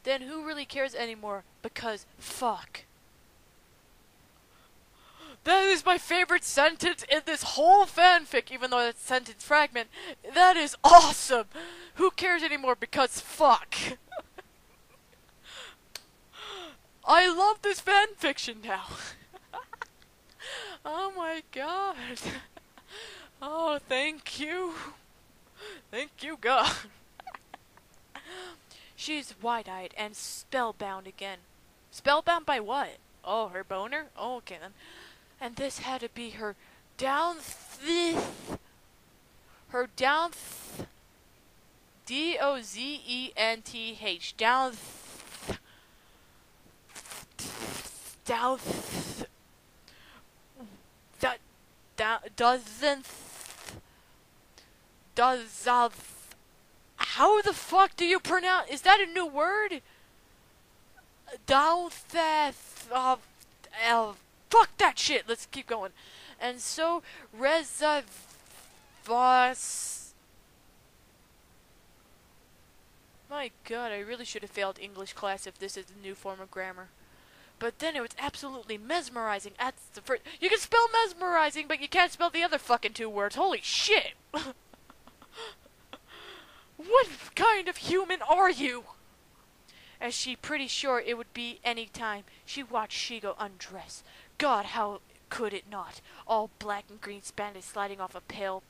then who really cares anymore? Because fuck. That is my favorite sentence in this whole fanfic, even though it's sentence fragment. That is awesome! Who cares anymore? Because fuck. I love this fanfiction now. Oh my god. Oh, thank you. Thank you, God. She's wide-eyed and spellbound again. Spellbound by what? Oh, her boner? Oh, okay then. And this had to be her D-O-Z-E-N-T-H. How the fuck do you pronounce? Is that a new word? Fuck that shit. Let's keep going. And so Rezavas. My god, I really should have failed English class if this is a new form of grammar. But then it was absolutely mesmerizing. That's the first. You can spell mesmerizing, but you can't spell the other fucking two words. Holy shit! What kind of human are you? As she pretty sure it would be any time, she watched Shigo undress. God, how could it not? All black and green spandex sliding off a pale.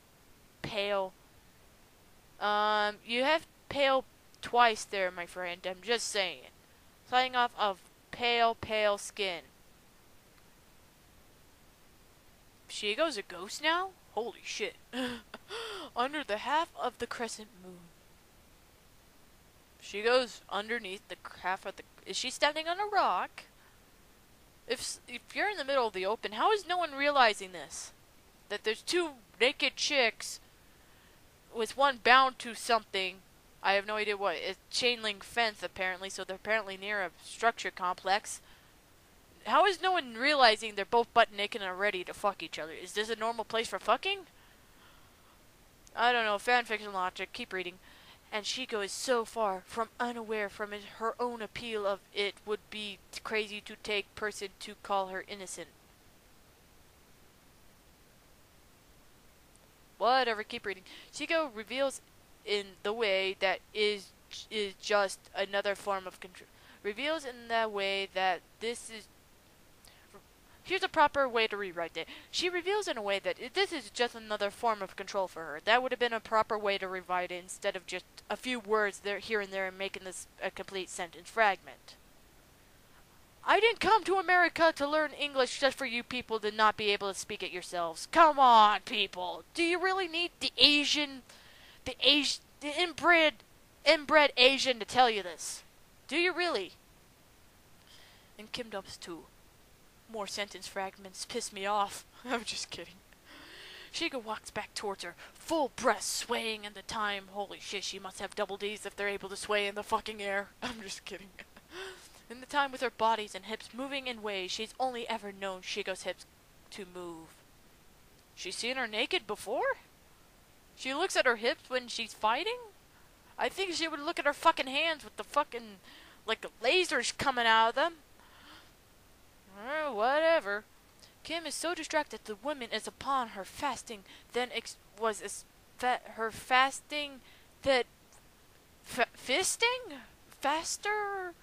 You have pale twice there, my friend. I'm just saying. Sliding off of pale skin. Shigo's a ghost now? Holy shit. Under the half of the crescent moon. Shigo's underneath the half of the... Is she standing on a rock? If you're in the middle of the open, how is no one realizing this? That there's two naked chicks with one bound to something. I have no idea what. It's chain link fence apparently, so they're apparently near a structure complex. How is no one realizing they're both butt naked and are ready to fuck each other? Is this a normal place for fucking? I don't know. Fanfiction logic. Keep reading. And Shigo is so far from unaware from her own appeal of it would be crazy to take person to call her innocent. Whatever, keep reading. Shigo reveals in the way that is just another form of control. Reveals in the way that this is... Here's a proper way to rewrite it. She reveals in a way that this is just another form of control for her. That would have been a proper way to rewrite it instead of just a few words there, here and there, and making this a complete sentence fragment. I didn't come to America to learn English just for you people to not be able to speak it yourselves. Come on, people. Do you really need the inbred Asian to tell you this? Do you really? And Kim Dubs too. More sentence fragments piss me off. I'm just kidding. Shigo walks back towards her, full breast swaying in the time. Holy shit, she must have double D's if they're able to sway in the fucking air. I'm just kidding. In the time with her bodies and hips moving in ways she's only ever known Shigo's hips to move. She's seen her naked before? She looks at her hips when she's fighting? I think she would look at her fucking hands with the fucking, like, lasers coming out of them. Whatever. Kim is so distracted the woman is upon her fasting, then her fasting that fisting? Faster?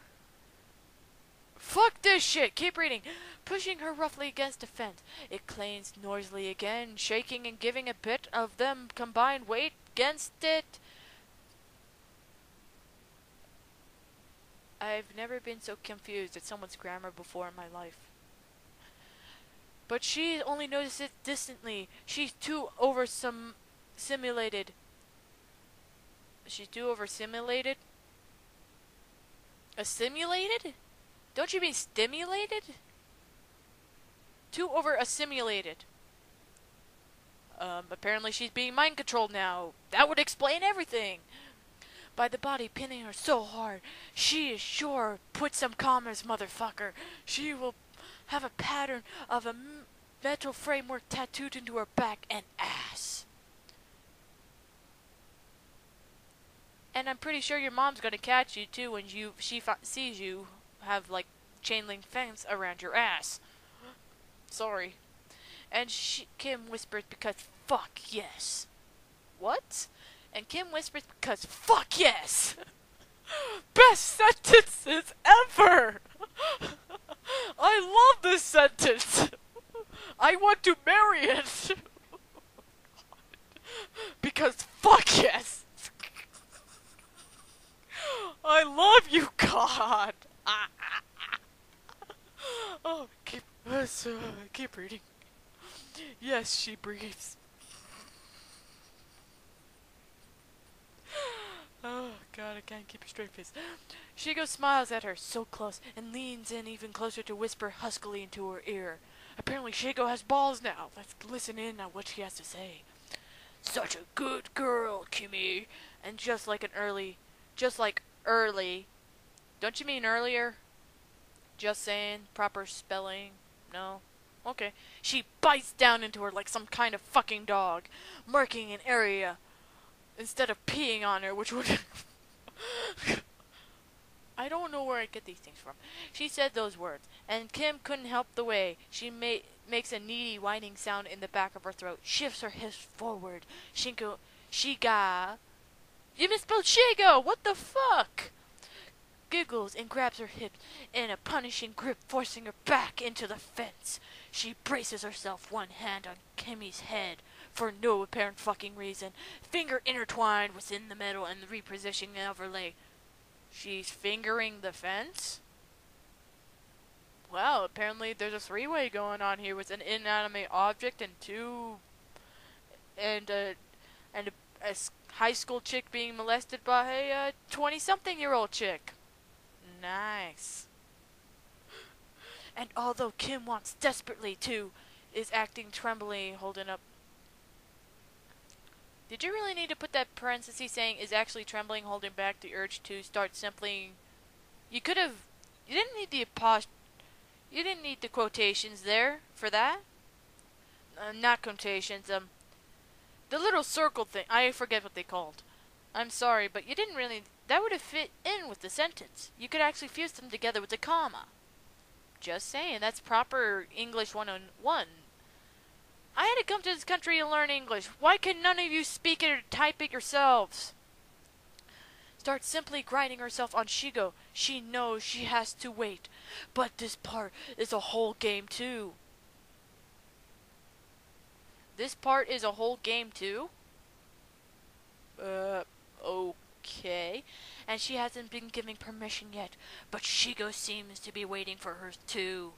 Fuck this shit. Keep reading. Pushing her roughly against a fence. It clangs noisily again, shaking and giving a bit of them combined weight against it. I've never been so confused at someone's grammar before in my life. But she only noticed it distantly. She's too simulated. She's too overstimulated? Assimilated? Don't you mean stimulated? Too over-assimilated. Apparently she's being mind-controlled now. That would explain everything. By the body pinning her so hard, she is sure put some commas, motherfucker. She will have a pattern of a metal framework tattooed into her back and ass. And I'm pretty sure your mom's gonna catch you too when she sees you have like chain link fence around your ass. Sorry. And Kim whispers because fuck yes. What? And Kim whispers because fuck yes. Best sentences ever. I love this sentence. I want to marry it. Because fuck yes. I love you, God. Oh, keep reading. Yes, she breathes. Oh, God, I can't keep a straight face. Shigo smiles at her, so close, and leans in even closer to whisper huskily into her ear. Apparently Shigo has balls now. Let's listen in on what she has to say. Such a good girl, Kimmy. And just like early. Don't you mean earlier? Just saying, proper spelling. No? Okay. She bites down into her like some kind of fucking dog, marking an area instead of peeing on her, which would... I don't know where I get these things from. She said those words, and Kim couldn't help the way she makes a needy whining sound in the back of her throat, shifts her hips forward. Shiga. You misspelled Shigo! What the fuck? Giggles and grabs her hips in a punishing grip, forcing her back into the fence. She braces herself, one hand on Kimmy's head, for no apparent fucking reason, finger intertwined within the metal and the repositioning of her leg. She's fingering the fence? Well, apparently there's a three-way going on here with an inanimate object and a high school chick being molested by a 20-something-year-old chick. Nice. And although Kim wants desperately to, is acting trembly, holding up. Did you really need to put that parenthesis saying is actually trembling, holding back the urge to start simply? You could have. You didn't need the You didn't need the quotations there for that. Not quotations. The little circle thing. I forget what they called. I'm sorry, but you didn't really. That would have fit in with the sentence. You could actually fuse them together with a comma. Just saying, that's proper English 101. I had to come to this country to learn English. Why can none of you speak it or type it yourselves? Starts simply grinding herself on Shigo. She knows she has to wait. But this part is a whole game too. This part is a whole game too? Okay. And she hasn't been given permission yet, but Shigo seems to be waiting for her too.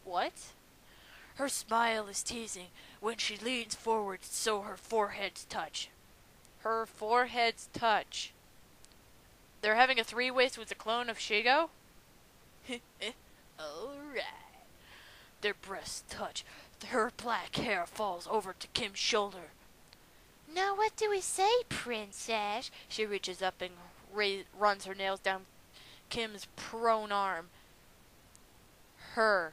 What? Her smile is teasing when she leans forward so her foreheads touch. Her foreheads touch. They're having a three-way with a clone of Shigo? Alright. Their breasts touch. Her black hair falls over to Kim's shoulder. Now what do we say, princess? She reaches up and runs her nails down Kim's prone arm. Her,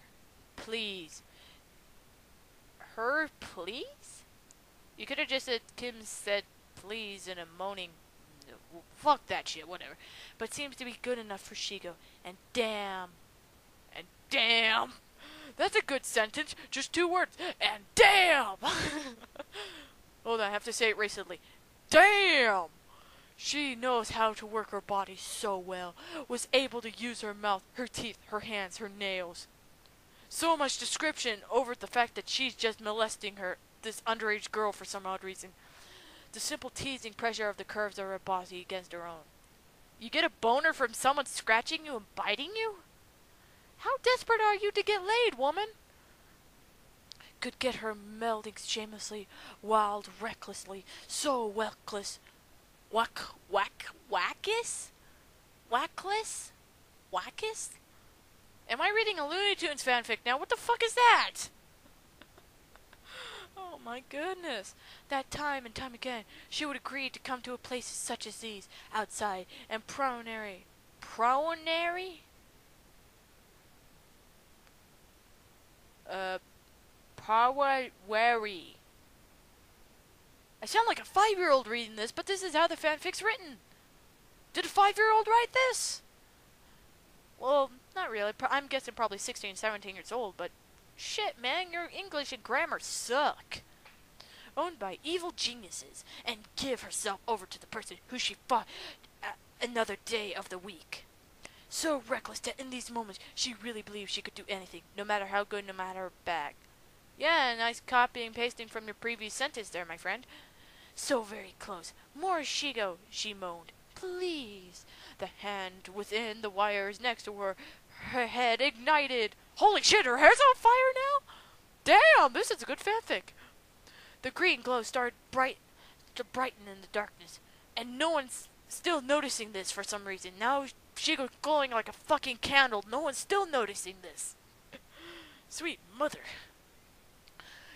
please. Her, please? You could have just said Kim said please in a moaning. Fuck that shit, whatever. But seems to be good enough for Shigo. And damn. That's a good sentence. Just 2 words. And damn. Hold on, I have to say it recently. Damn. She knows how to work her body so well. Was able to use her mouth, her teeth, her hands, her nails. So much description over the fact that she's just molesting this underage girl for some odd reason. The simple teasing pressure of the curves of her body against her own. You get a boner from someone scratching you and biting you? How desperate are you to get laid, woman? Could get her melding shamelessly, wild, recklessly, so reckless. Wackless? Am I reading a Looney Tunes fanfic now? What the fuck is that? Oh my goodness. That time and time again, she would agree to come to a place such as these, outside, and pronary. Powary. I sound like a 5-year-old reading this, but this is how the fanfic's written. Did a 5-year-old write this? Well, not really. I'm guessing probably 16, 17 years old, but shit, man, your English and grammar suck. Owned by evil geniuses, and give herself over to the person who she fought another day of the week. So reckless that in these moments she really believes she could do anything, no matter how good, no matter how bad. Yeah, nice copying and pasting from your previous sentence there, my friend. So very close. More Shigo, she moaned. Please. The hand within the wire is next to her. Her head ignited. Holy shit, her hair's on fire now? Damn, this is a good fanfic. The green glow started to brighten in the darkness, and no one's still noticing this for some reason. Now Shigo's glowing like a fucking candle. No one's still noticing this. Sweet mother.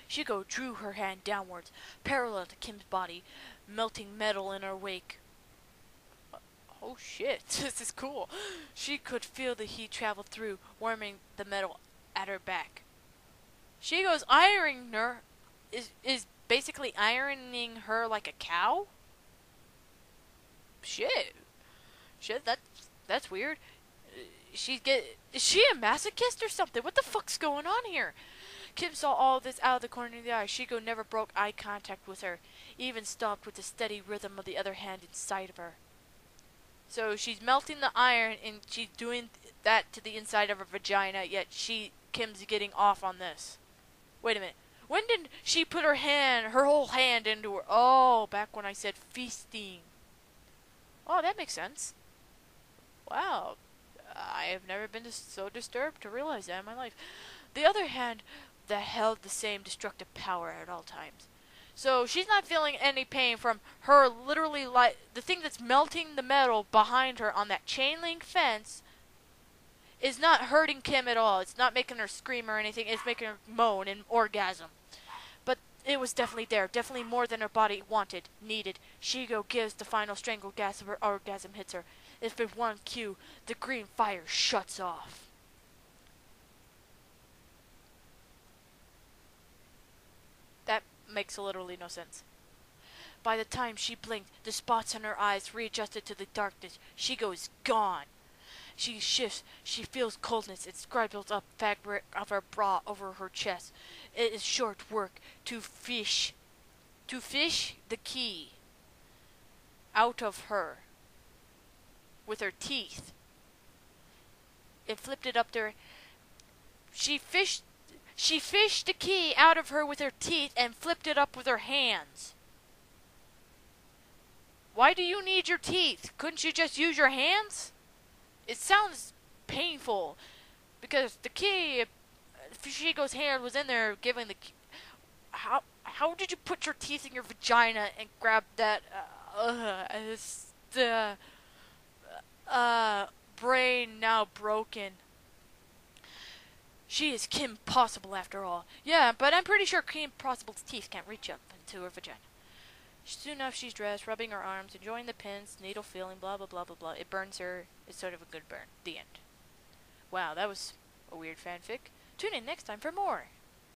Shigo drew her hand downwards, parallel to Kim's body, melting metal in her wake. Oh shit, this is cool. She could feel the heat travel through, warming the metal at her back. Shigo's ironing her, is basically ironing her like a cow? Shit, that's weird. Is she a masochist or something? What the fuck's going on here? Kim saw all this out of the corner of the eye. Shigo never broke eye contact with her, even stopped with the steady rhythm of the other hand inside of her. So she's melting the iron and she's doing that to the inside of her vagina, yet Kim's getting off on this. Wait a minute. When did she put her whole hand into her? Oh, back when I said feasting. Oh, that makes sense. Wow. I have never been so disturbed to realize that in my life. The other hand that held the same destructive power at all times. So she's not feeling any pain from her literally the thing that's melting the metal behind her on that chain link fence is not hurting Kim at all. It's not making her scream or anything. It's making her moan and orgasm. But it was definitely there. Definitely more than her body wanted, needed. Shigo gives the final strangle gasp of her orgasm hits her. If with one cue, the green fire shuts off. That makes literally no sense. By the time she blinked, the spots on her eyes readjusted to the darkness. Shigo is gone. She shifts. She feels coldness. It scribbles up fabric of her bra over her chest. It is short work to fish the key out of her with her teeth. It flipped it up there. She fished the key out of her with her teeth and flipped it up with her hands. Why do you need your teeth? Couldn't you just use your hands? It sounds painful. Because the key, Shigo's hand was in there giving the key. How did you put your teeth in your vagina and grab that? Brain now broken. She is Kim Possible after all. Yeah, but I'm pretty sure Kim Possible's teeth can't reach up into her vagina. Soon enough, she's dressed, rubbing her arms, enjoying the pins, needle feeling, blah, blah, blah, blah, blah. It burns her. It's sort of a good burn. The end. Wow, that was a weird fanfic. Tune in next time for more.